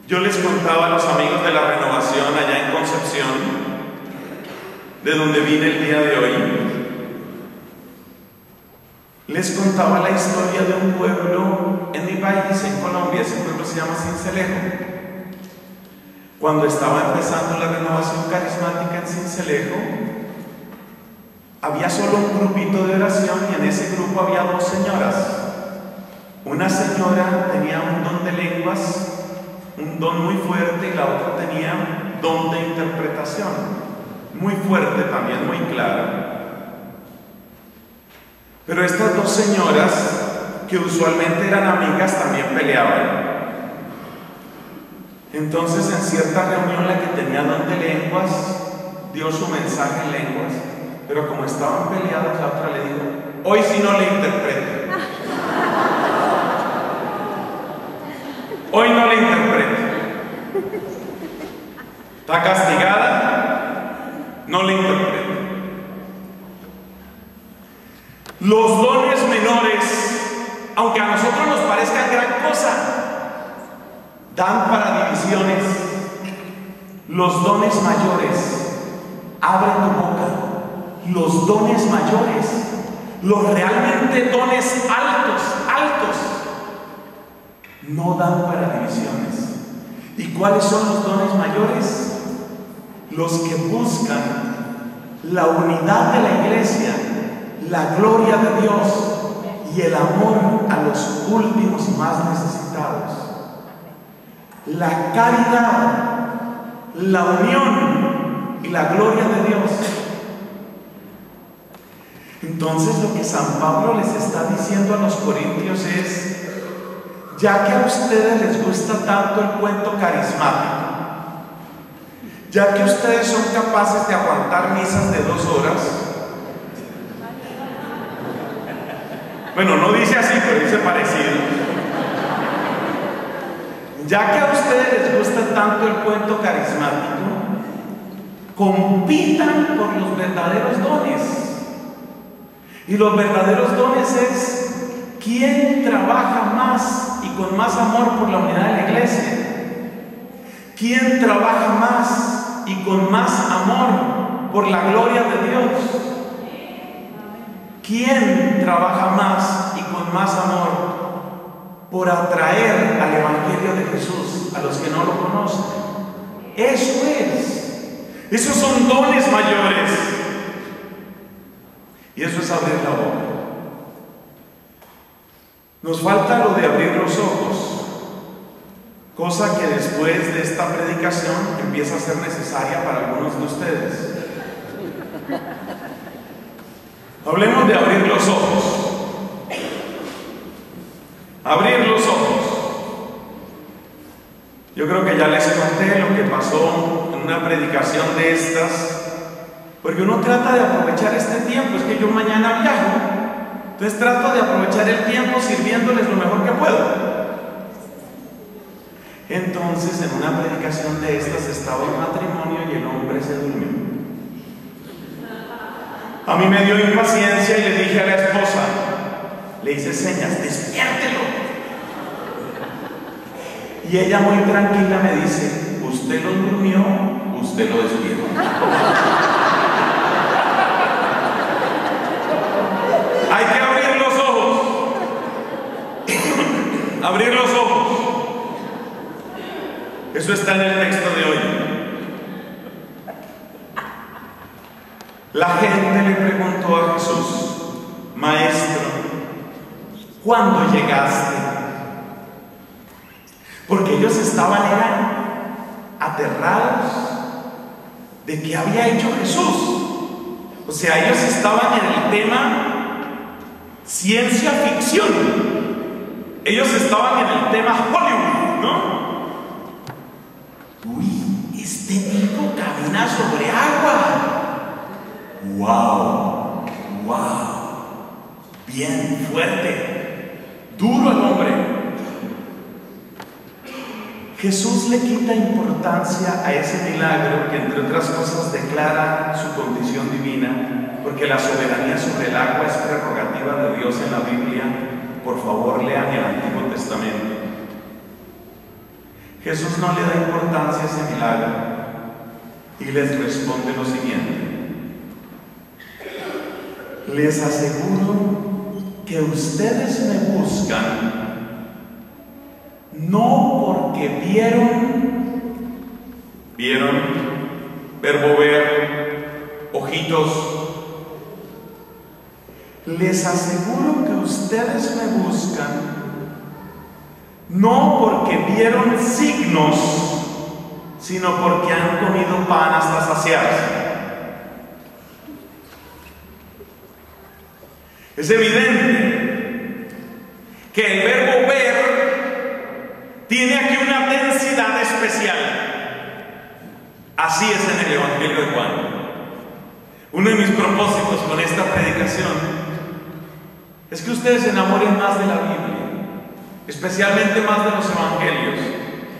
Yo les contaba a los amigos de la Renovación allá en Concepción, de donde vine el día de hoy, les contaba la historia de un pueblo en mi país, en Colombia. Ese pueblo se llama Sincelejo. Cuando estaba empezando la Renovación Carismática en Sincelejo, había solo un grupito de oración, y en ese grupo había dos señoras. Una señora tenía un don de lenguas, un don muy fuerte, y la otra tenía don de interpretación, muy fuerte también, muy claro. Pero estas dos señoras, que usualmente eran amigas, también peleaban. Entonces, en cierta reunión, la que tenía don de lenguas dio su mensaje en lenguas, pero como estaban peleadas, la otra le dijo: hoy sí no le interpreto. Hoy no le interpreto. Está castigada, no le interpreto. Los dones menores, aunque a nosotros nos parezcan gran cosa, dan para divisiones. Los dones mayores, abre tu boca. Los dones mayores, los realmente dones altos, no dan para divisiones. ¿Y cuáles son los dones mayores? Los que buscan la unidad de la iglesia, la gloria de Dios y el amor a los últimos y más necesitados. La caridad, la unión y la gloria de Dios. Entonces, lo que San Pablo les está diciendo a los corintios es: ya que a ustedes les gusta tanto el cuento carismático, ya que ustedes son capaces de aguantar misas de 2 horas, bueno, no dice así, pero dice parecido. ya que a ustedes les gusta tanto el cuento carismático, compitan por los verdaderos dones. Y los verdaderos dones es quién trabaja más y con más amor por la unidad de la iglesia. ¿Quién trabaja más y con más amor por la gloria de Dios? ¿Quién trabaja más y con más amor por atraer al Evangelio de Jesús a los que no lo conocen? Eso es. Esos son dones mayores. Y eso es abrir la boca. Nos falta lo de abrir los ojos, cosa que después de esta predicación empieza a ser necesaria para algunos de ustedes. Hablemos de abrir los ojos. Abrir los ojos. Yo creo que ya les conté lo que pasó en una predicación de estas, porque uno trata de aprovechar este tiempo. Es que yo mañana viajo, entonces trato de aprovechar el tiempo sirviéndoles lo mejor que puedo. Entonces, en una predicación de estas estaba el matrimonio y el hombre se durmió. A mí me dio impaciencia y le dije a la esposa, le hice señas, despiértelo. Y ella muy tranquila me dice, usted lo durmió, usted lo despierta. Hay que abrir los ojos. Abrir los ojos. Eso está en el texto de hoy. La gente le preguntó a Jesús, Maestro, ¿cuándo llegaste? Porque ellos estaban aterrados de qué había hecho Jesús. O sea, ellos estaban en el tema ciencia ficción. Ellos estaban en el tema Hollywood, ¿no? Uy, este tipo camina sobre agua. ¡Wow! ¡Wow! Bien fuerte, duro el hombre. Jesús le quita importancia a ese milagro que, entre otras cosas, declara su condición divina, porque la soberanía sobre el agua es prerrogativa de Dios en la Biblia. Por favor, lean el Antiguo Testamento. Jesús no le da importancia a ese milagro y les responde lo siguiente: les aseguro que ustedes me buscan no porque vieron, verbo ver, ojitos. Les aseguro que ustedes me buscan no porque vieron signos, sino porque han comido pan hasta saciarse. Es evidente que el verbo ver tiene aquí una densidad especial. Así es en el Evangelio de Juan. Uno de mis propósitos con esta predicación es que ustedes se enamoren más de la Biblia, especialmente más de los Evangelios.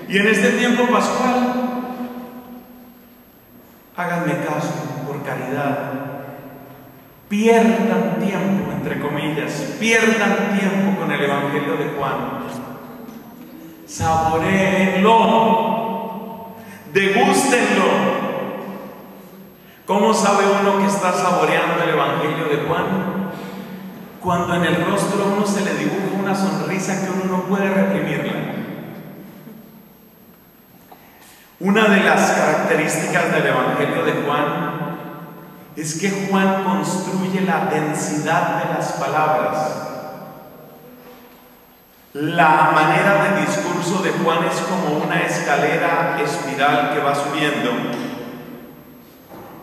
Y en este tiempo pascual, háganme caso, por caridad. Pierdan tiempo, entre comillas, pierdan tiempo con el Evangelio de Juan. Saboréenlo, degústenlo. ¿Cómo sabe uno que está saboreando el Evangelio de Juan? Cuando en el rostro a uno se le dibuja una sonrisa que uno no puede reprimirla. Una de las características del Evangelio de Juan es que Juan construye la densidad de las palabras. La manera de discurso de Juan es como una escalera espiral que va subiendo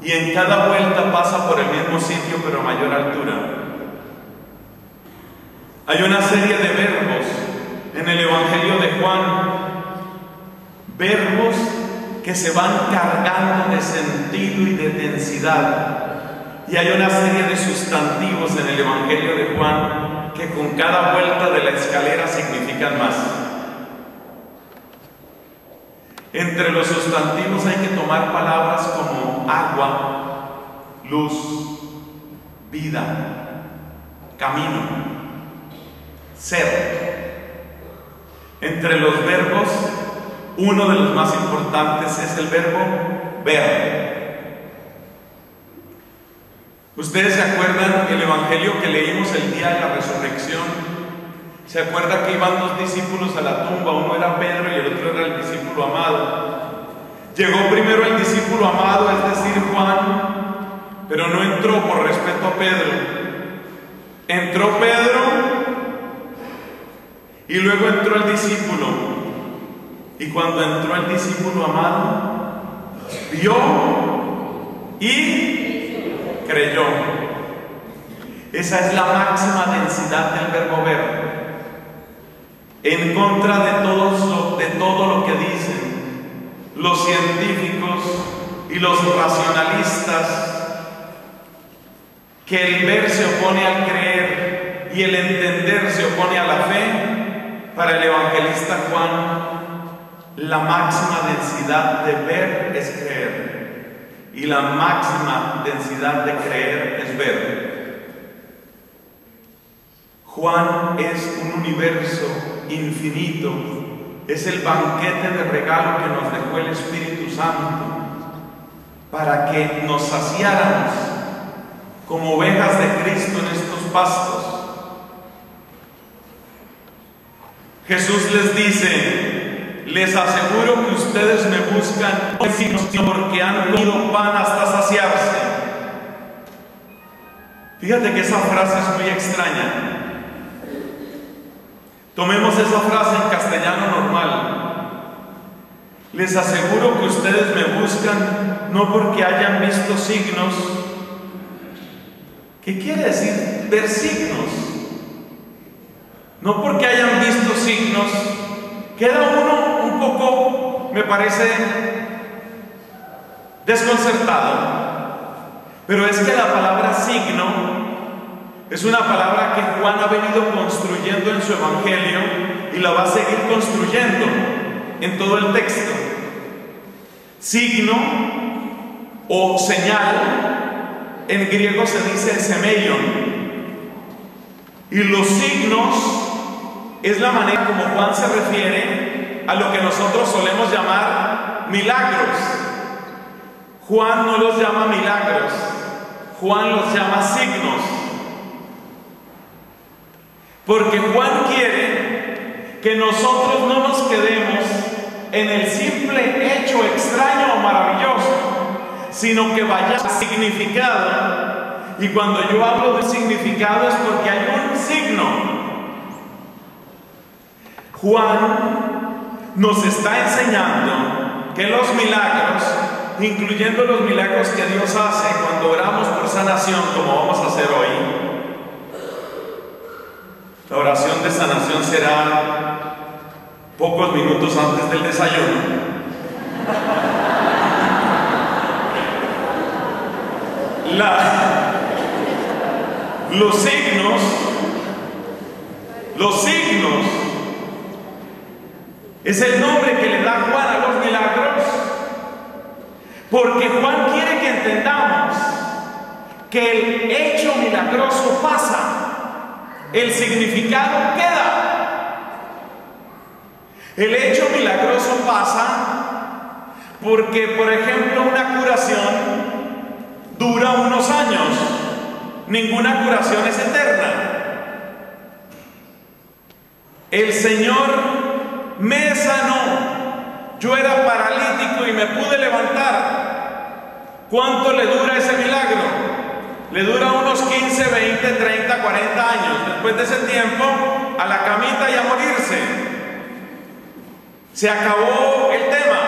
y en cada vuelta pasa por el mismo sitio pero a mayor altura. Hay una serie de verbos en el Evangelio de Juan, verbos que se van cargando de sentido y de densidad. Y hay una serie de sustantivos en el Evangelio de Juan que con cada vuelta de la escalera significan más. Entre los sustantivos hay que tomar palabras como agua, luz, vida, camino, ser. Entre los verbos, uno de los más importantes es el verbo ver. ¿Ustedes se acuerdan el evangelio que leímos el día de la resurrección? ¿Se acuerda que iban dos discípulos a la tumba? Uno era Pedro y el otro era el discípulo amado. Llegó primero el discípulo amado, es decir, Juan, pero no entró por respeto a Pedro. Entró Pedro y luego entró el discípulo. Y cuando entró el discípulo amado, vio y creyó. Esa es la máxima densidad del verbo ver. En contra de todo lo que dicen los científicos y los racionalistas, que el ver se opone al creer y el entender se opone a la fe, para el evangelista Juan, la máxima densidad de ver es creer y la máxima densidad de creer es ver. Juan es un universo infinito, es el banquete de regalo que nos dejó el Espíritu Santo para que nos saciáramos como ovejas de Cristo en estos pastos. Jesús les dice: les aseguro que ustedes me buscan porque han comido pan hasta saciarse. Fíjate que esa frase es muy extraña. Tomemos esa frase en castellano normal. Les aseguro que ustedes me buscan no porque hayan visto signos. ¿Qué quiere decir ver signos? No porque hayan visto signos. Queda uno un poco, me parece, desconcertado. Pero es que la palabra signo es una palabra que Juan ha venido construyendo en su evangelio y la va a seguir construyendo en todo el texto. Signo o señal, en griego se dice semeion. Y los signos es la manera como Juan se refiere a lo que nosotros solemos llamar milagros. Juan no los llama milagros, Juan los llama signos. Porque Juan quiere que nosotros no nos quedemos en el simple hecho extraño o maravilloso, sino que vayamos al significado. Y cuando yo hablo de significado es porque hay un signo. Juan nos está enseñando que los milagros, incluyendo los milagros que Dios hace cuando oramos por sanación, como vamos a hacer hoy, la oración de sanación será pocos minutos antes del desayuno. Los signos es el nombre que le da Juan a los milagros, porque Juan quiere que entendamos que el hecho milagroso pasa. El significado queda. El hecho milagroso pasa porque, por ejemplo, una curación dura unos años. Ninguna curación es eterna. El Señor me sanó. Yo era paralítico y me pude levantar. ¿Cuánto le dura ese milagro? Le dura unos 15, 20, 30, 40 años. Después de ese tiempo, a la camita y a morirse. Se acabó el tema.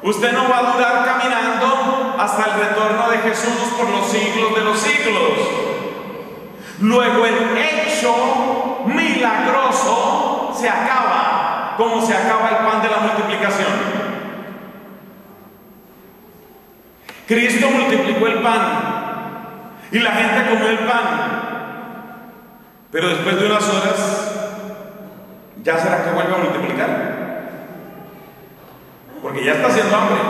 Usted no va a durar caminando hasta el retorno de Jesús por los siglos de los siglos. Luego el hecho milagroso se acaba, como se acaba el pan de la multiplicación. Cristo multiplicó el pan y la gente comió el pan, pero después de unas horas, ¿ya será que vuelve a multiplicar? porque ya está haciendo hambre.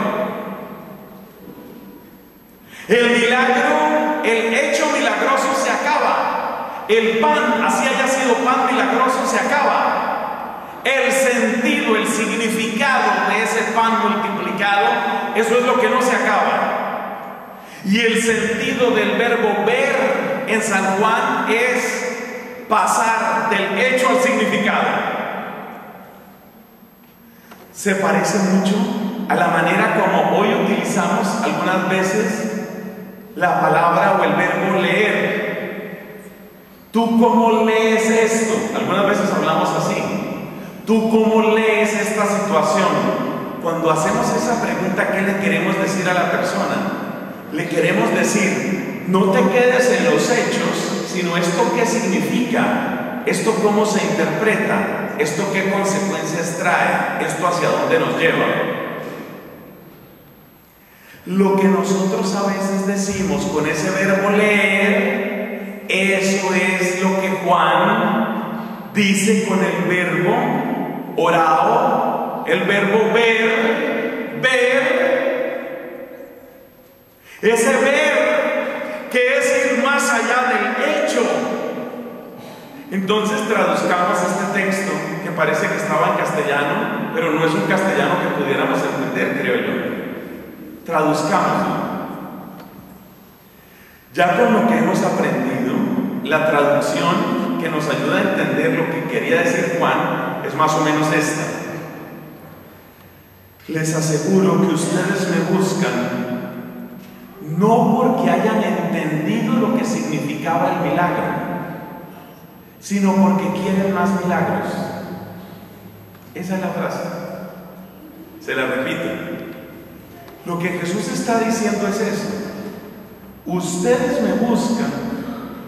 El milagro, el hecho milagroso se acaba. El pan, así haya sido pan milagroso, se acaba. El sentido, el significado de ese pan multiplicado, eso es lo que no se acaba. Y el sentido del verbo ver en San Juan es pasar del hecho al significado. Se parece mucho a la manera como hoy utilizamos algunas veces la palabra o el verbo leer. ¿Tú cómo lees esto? Algunas veces hablamos así. ¿Tú cómo lees esta situación? Cuando hacemos esa pregunta, ¿qué le queremos decir a la persona? Le queremos decir, no te quedes en los hechos, sino esto qué significa, esto cómo se interpreta, esto qué consecuencias trae, esto hacia dónde nos lleva. Lo que nosotros a veces decimos con ese verbo leer, eso es lo que Juan dice con el verbo orao, el verbo ver, ese ver que es ir más allá del hecho. Entonces traduzcamos este texto que parece que estaba en castellano, pero no es un castellano que pudiéramos entender, creo yo. Traduzcámoslo. Ya con lo que hemos aprendido, la traducción que nos ayuda a entender lo que quería decir Juan es más o menos esta. Les aseguro que ustedes me buscan no porque hayan entendido lo que significaba el milagro, sino porque quieren más milagros. Esa es la frase. Se la repito. Lo que Jesús está diciendo es eso. Ustedes me buscan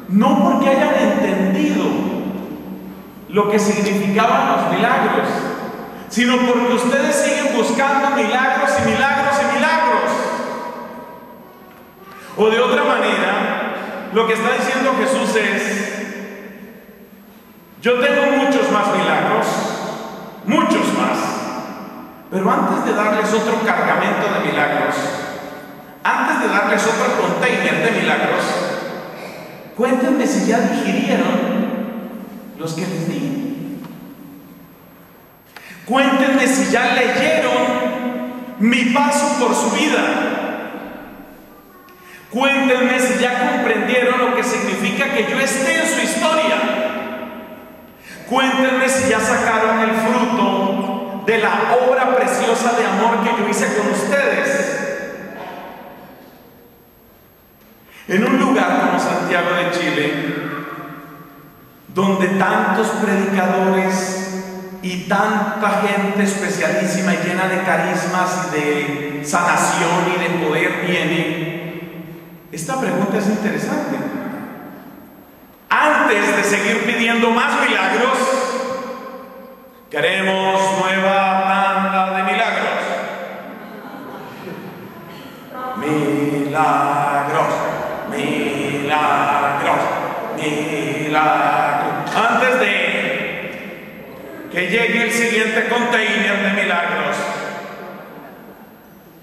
no porque hayan entendido lo que significaban los milagros, sino porque ustedes siguen buscando milagros y milagros y milagros. O de otra manera, lo que está diciendo Jesús es: yo tengo muchos más milagros, muchos más. Pero antes de darles otro cargamento de milagros, antes de darles otro container de milagros, cuéntenme si ya digirieron los que les di. Cuéntenme si ya leyeron mi paso por su vida. Cuéntenme si ya comprendieron lo que significa que yo esté en su historia. Cuéntenme si ya sacaron el fruto de la obra preciosa de amor que yo hice con ustedes. En un lugar como Santiago de Chile, donde tantos predicadores y tanta gente especialísima y llena de carismas y de sanación y de poder viene, esta pregunta es interesante. Antes de seguir pidiendo más milagros, queremos nueva tanda de milagros. Milagros, milagros, milagros. Antes de que llegue el siguiente container de milagros,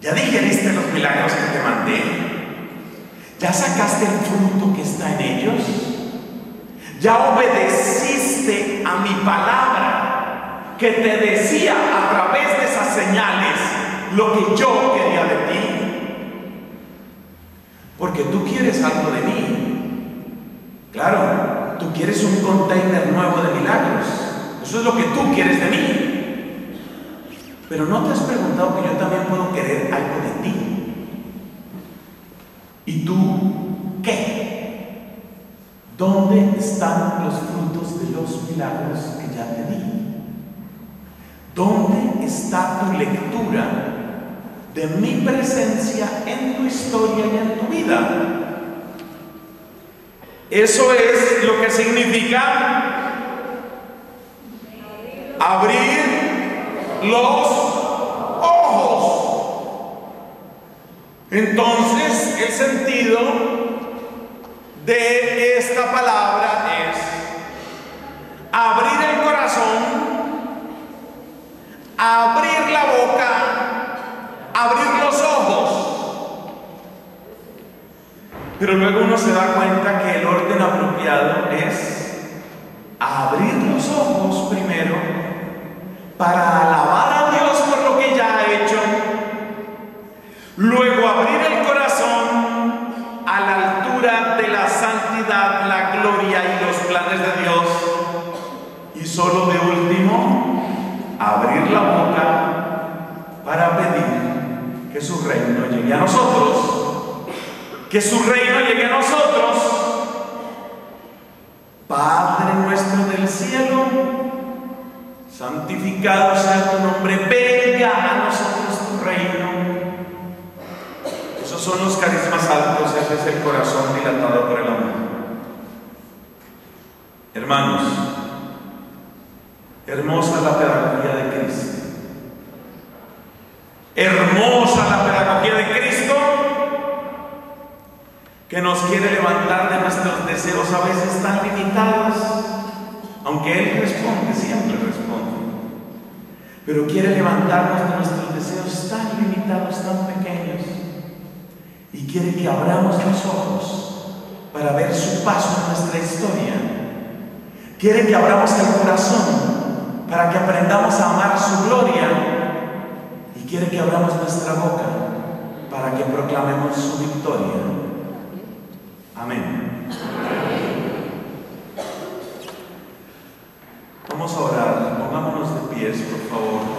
¿ya digeriste los milagros que te mandé? ¿Ya sacaste el fruto que está en ellos? ¿Ya obedeciste a mi palabra que te decía a través de esas señales lo que yo quería de ti? Porque tú quieres algo de mí. Claro, tú quieres un container nuevo de milagros. Eso es lo que tú quieres de mí. Pero ¿no te has preguntado que yo también puedo querer algo de ti? ¿Y tú qué? ¿Dónde están los frutos de los milagros que ya te di? ¿Dónde está tu lectura de mi presencia en tu historia y en tu vida? Eso es lo que significa abrir los ojos. Entonces, el sentido de esta palabra es abrir el corazón, abrir la boca Pero luego uno se da cuenta que el orden apropiado es abrir los ojos primero para alabar a Dios por lo que ya ha hecho, luego abrir el corazón a la altura de la santidad, la gloria y los planes de Dios, y solo de último abrir la boca para pedir que su reino llegue a nosotros. Que su reino llegue a nosotros. Padre nuestro del cielo, santificado sea tu nombre, venga a nosotros tu reino. Esos son los carismas altos, ese es el corazón dilatado por el amor. Hermanos, hermosa la pedagogía de Cristo. Hermosa la pedagogía de Cristo, que nos quiere levantar de nuestros deseos a veces tan limitados, aunque Él responde, siempre responde, pero quiere levantarnos de nuestros deseos tan limitados, tan pequeños, y quiere que abramos los ojos para ver su paso en nuestra historia. Quiere que abramos el corazón para que aprendamos a amar su gloria, y quiere que abramos nuestra boca para que proclamemos su victoria. Amén. Vamos a orar, pongámonos de pies, por favor.